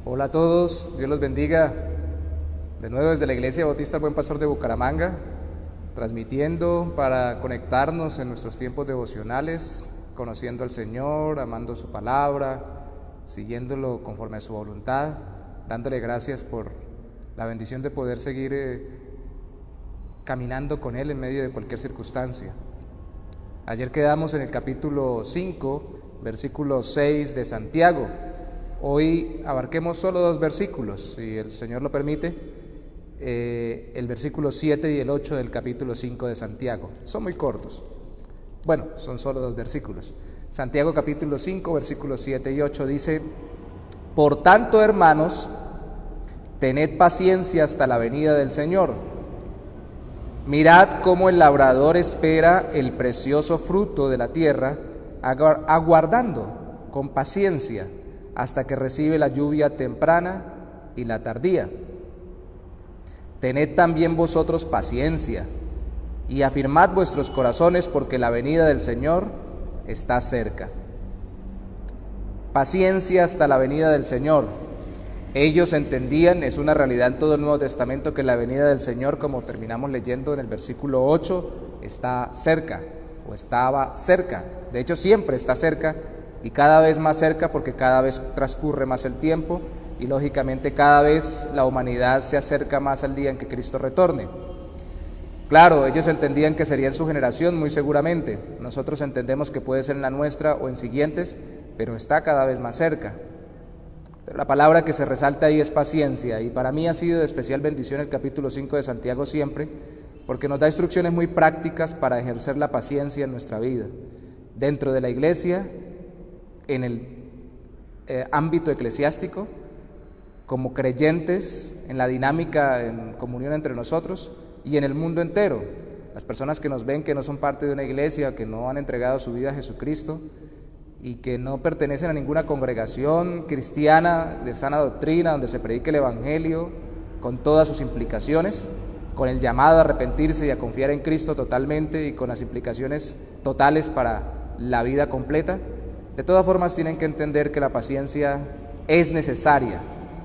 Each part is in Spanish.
Hola a todos, Dios los bendiga. De nuevo desde la Iglesia Bautista Buen Pastor de Bucaramanga, transmitiendo para conectarnos en nuestros tiempos devocionales, conociendo al Señor, amando su palabra, siguiéndolo conforme a su voluntad, dándole gracias por la bendición de poder seguir caminando con Él en medio de cualquier circunstancia. Ayer quedamos en el capítulo 5, versículo 6 de Santiago. Hoy abarquemos solo 2 versículos, si el Señor lo permite, el versículo 7 y el 8 del capítulo 5 de Santiago. Son muy cortos. Bueno, son solo 2 versículos. Santiago capítulo 5, versículos 7 y 8 dice: Por tanto, hermanos, tened paciencia hasta la venida del Señor. Mirad cómo el labrador espera el precioso fruto de la tierra, aguardando con paciencia hasta que recibe la lluvia temprana y la tardía. Tened también vosotros paciencia y afirmad vuestros corazones, porque la venida del Señor está cerca. Paciencia hasta la venida del Señor. Ellos entendían, es una realidad en todo el Nuevo Testamento, que la venida del Señor, como terminamos leyendo en el versículo 8, está cerca o estaba cerca. De hecho, siempre está cerca y cada vez más cerca, porque cada vez transcurre más el tiempo y lógicamente cada vez la humanidad se acerca más al día en que Cristo retorne. Claro, ellos entendían que sería en su generación, muy seguramente. Nosotros entendemos que puede ser en la nuestra o en siguientes, pero está cada vez más cerca. Pero la palabra que se resalta ahí es paciencia, y para mí ha sido de especial bendición el capítulo 5 de Santiago siempre, porque nos da instrucciones muy prácticas para ejercer la paciencia en nuestra vida, dentro de la iglesia, en el ámbito eclesiástico, como creyentes, en la dinámica, en comunión entre nosotros y en el mundo entero. Las personas que nos ven que no son parte de una iglesia, que no han entregado su vida a Jesucristo y que no pertenecen a ninguna congregación cristiana de sana doctrina, donde se predique el Evangelio con todas sus implicaciones, con el llamado a arrepentirse y a confiar en Cristo totalmente y con las implicaciones totales para la vida completa. De todas formas, tienen que entender que la paciencia es necesaria,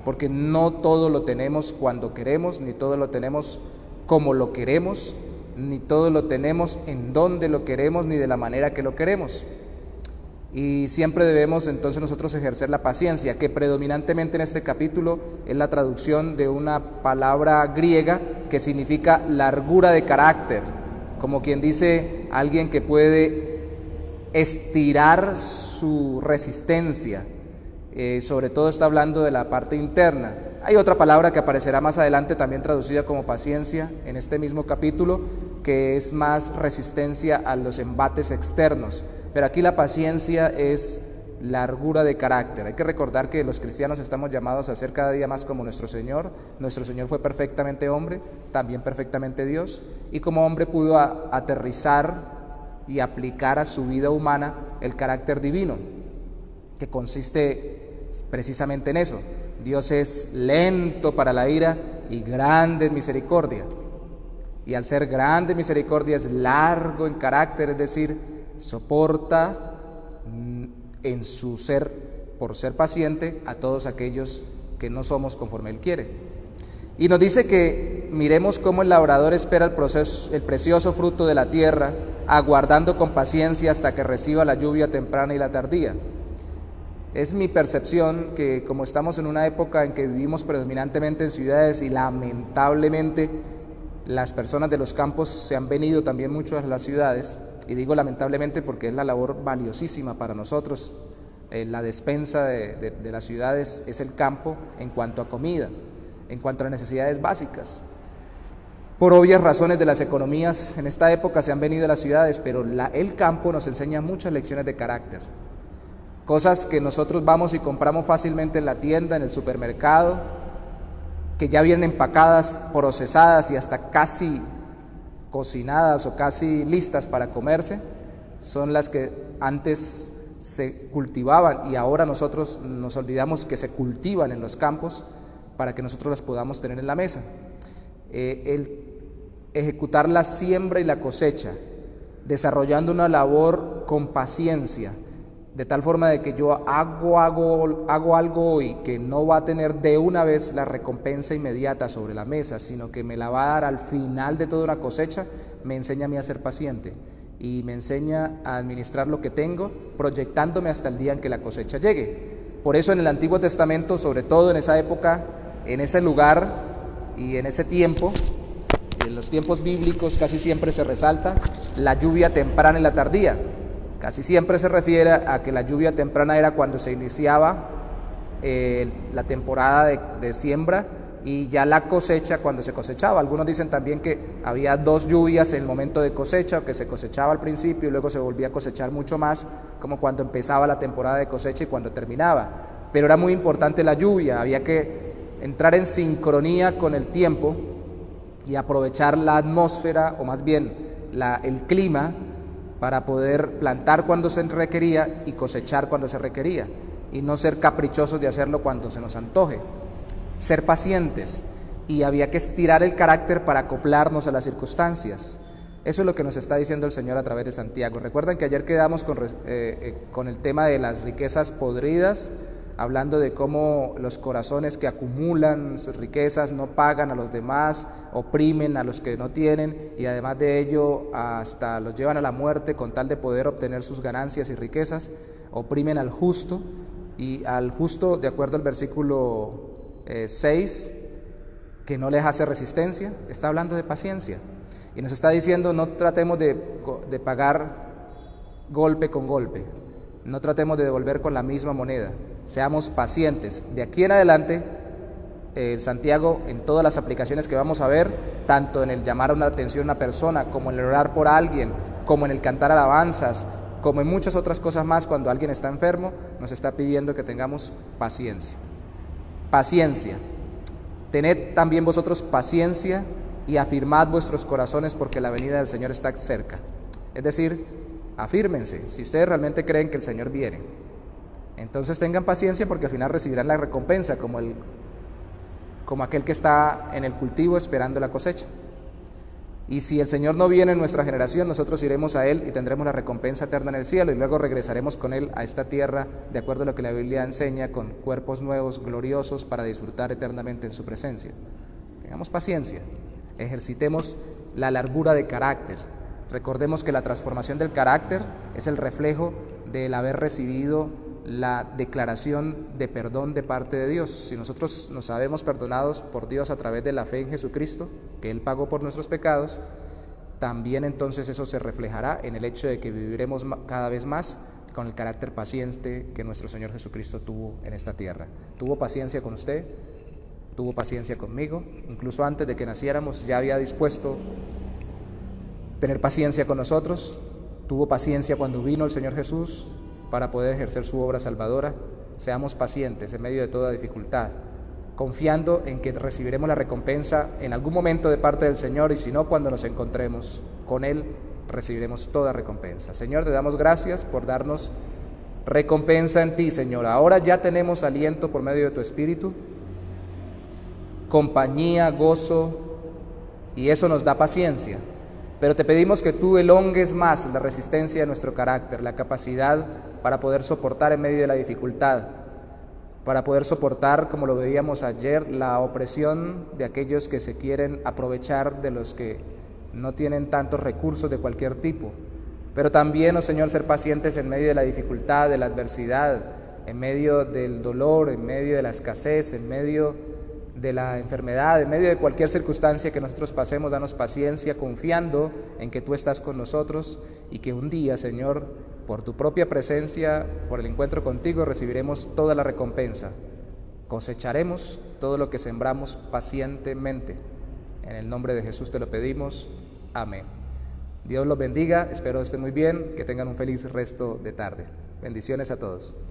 porque no todo lo tenemos cuando queremos, ni todo lo tenemos como lo queremos, ni todo lo tenemos en donde lo queremos, ni de la manera que lo queremos. Y siempre debemos entonces nosotros ejercer la paciencia, que predominantemente en este capítulo es la traducción de una palabra griega que significa largura de carácter, como quien dice alguien que puede estirar su resistencia. Sobre todo está hablando de la parte interna. Hay otra palabra que aparecerá más adelante, también traducida como paciencia en este mismo capítulo, que es más resistencia a los embates externos. Pero aquí la paciencia es largura de carácter. Hay que recordar que los cristianos estamos llamados a ser cada día más como nuestro Señor. Nuestro Señor fue perfectamente hombre, también perfectamente Dios, y como hombre pudo aterrizar y aplicar a su vida humana el carácter divino, que consiste precisamente en eso. Dios es lento para la ira y grande en misericordia. Y al ser grande en misericordia es largo en carácter, es decir, soporta en su ser, por ser paciente, a todos aquellos que no somos conforme Él quiere. Y nos dice que miremos cómo el labrador espera el precioso fruto de la tierra, aguardando con paciencia hasta que reciba la lluvia temprana y la tardía. Es mi percepción que, como estamos en una época en que vivimos predominantemente en ciudades y lamentablemente las personas de los campos se han venido también mucho a las ciudades, y digo lamentablemente porque es la labor valiosísima para nosotros, la despensa de las ciudades es el campo en cuanto a comida, en cuanto a necesidades básicas. Por obvias razones de las economías, en esta época se han venido a las ciudades, pero el campo nos enseña muchas lecciones de carácter. Cosas que nosotros vamos y compramos fácilmente en la tienda, en el supermercado, que ya vienen empacadas, procesadas y hasta casi cocinadas o casi listas para comerse, son las que antes se cultivaban y ahora nosotros nos olvidamos que se cultivan en los campos para que nosotros las podamos tener en la mesa. El ejecutar la siembra y la cosecha, desarrollando una labor con paciencia, de tal forma de que yo hago algo y que no va a tener de una vez la recompensa inmediata sobre la mesa, sino que me la va a dar al final de toda una cosecha, me enseña a mí a ser paciente y me enseña a administrar lo que tengo, proyectándome hasta el día en que la cosecha llegue. Por eso en el Antiguo Testamento, sobre todo en esa época, en ese lugar y en ese tiempo, en los tiempos bíblicos casi siempre se resalta la lluvia temprana y la tardía. Casi siempre se refiere a que la lluvia temprana era cuando se iniciaba la temporada de siembra, y ya la cosecha cuando se cosechaba. Algunos dicen también que había 2 lluvias en el momento de cosecha, o que se cosechaba al principio y luego se volvía a cosechar mucho más, como cuando empezaba la temporada de cosecha y cuando terminaba. Pero era muy importante la lluvia, había que entrar en sincronía con el tiempo y aprovechar la atmósfera, o más bien el clima, para poder plantar cuando se requería y cosechar cuando se requería, y no ser caprichosos de hacerlo cuando se nos antoje. Ser pacientes, y había que estirar el carácter para acoplarnos a las circunstancias. Eso es lo que nos está diciendo el Señor a través de Santiago. Recuerdan que ayer quedamos con el tema de las riquezas podridas, hablando de cómo los corazones que acumulan riquezas no pagan a los demás, oprimen a los que no tienen, y además de ello hasta los llevan a la muerte con tal de poder obtener sus ganancias y riquezas. Oprimen al justo, y al justo, de acuerdo al versículo 6, que no les hace resistencia. Está hablando de paciencia y nos está diciendo: no tratemos de pagar golpe con golpe, no tratemos de devolver con la misma moneda, seamos pacientes. De aquí en adelante, Santiago, en todas las aplicaciones que vamos a ver, tanto en el llamar a una atención a una persona, como en el orar por alguien, como en el cantar alabanzas, como en muchas otras cosas más, cuando alguien está enfermo, nos está pidiendo que tengamos paciencia. Paciencia. Tened también vosotros paciencia y afirmad vuestros corazones, porque la venida del Señor está cerca. Es decir, afírmense. Si ustedes realmente creen que el Señor viene, entonces tengan paciencia, porque al final recibirán la recompensa, como aquel que está en el cultivo esperando la cosecha. Y si el Señor no viene en nuestra generación, nosotros iremos a Él y tendremos la recompensa eterna en el cielo, y luego regresaremos con Él a esta tierra, de acuerdo a lo que la Biblia enseña, con cuerpos nuevos, gloriosos, para disfrutar eternamente en su presencia. Tengamos paciencia, ejercitemos la largura de carácter. Recordemos que la transformación del carácter es el reflejo del haber recibido la declaración de perdón de parte de Dios. Si nosotros nos sabemos perdonados por Dios a través de la fe en Jesucristo, que Él pagó por nuestros pecados, también entonces eso se reflejará en el hecho de que viviremos cada vez más con el carácter paciente que nuestro Señor Jesucristo tuvo en esta tierra. Tuvo paciencia con usted, tuvo paciencia conmigo, incluso antes de que naciéramos ya había dispuesto tener paciencia con nosotros. Tuvo paciencia cuando vino el Señor Jesús para poder ejercer su obra salvadora. Seamos pacientes en medio de toda dificultad, confiando en que recibiremos la recompensa en algún momento de parte del Señor, y si no, cuando nos encontremos con Él, recibiremos toda recompensa. Señor, te damos gracias por darnos recompensa en ti, Señor. Ahora ya tenemos aliento por medio de tu Espíritu, compañía, gozo, y eso nos da paciencia. Pero te pedimos que tú elongues más la resistencia de nuestro carácter, la capacidad para poder soportar en medio de la dificultad, para poder soportar, como lo veíamos ayer, la opresión de aquellos que se quieren aprovechar de los que no tienen tantos recursos de cualquier tipo. Pero también, oh Señor, ser pacientes en medio de la dificultad, de la adversidad, en medio del dolor, en medio de la escasez, en medio de la enfermedad, en medio de cualquier circunstancia que nosotros pasemos. Danos paciencia, confiando en que tú estás con nosotros, y que un día, Señor, por tu propia presencia, por el encuentro contigo, recibiremos toda la recompensa. Cosecharemos todo lo que sembramos pacientemente. En el nombre de Jesús te lo pedimos. Amén. Dios los bendiga, espero estén muy bien, que tengan un feliz resto de tarde. Bendiciones a todos.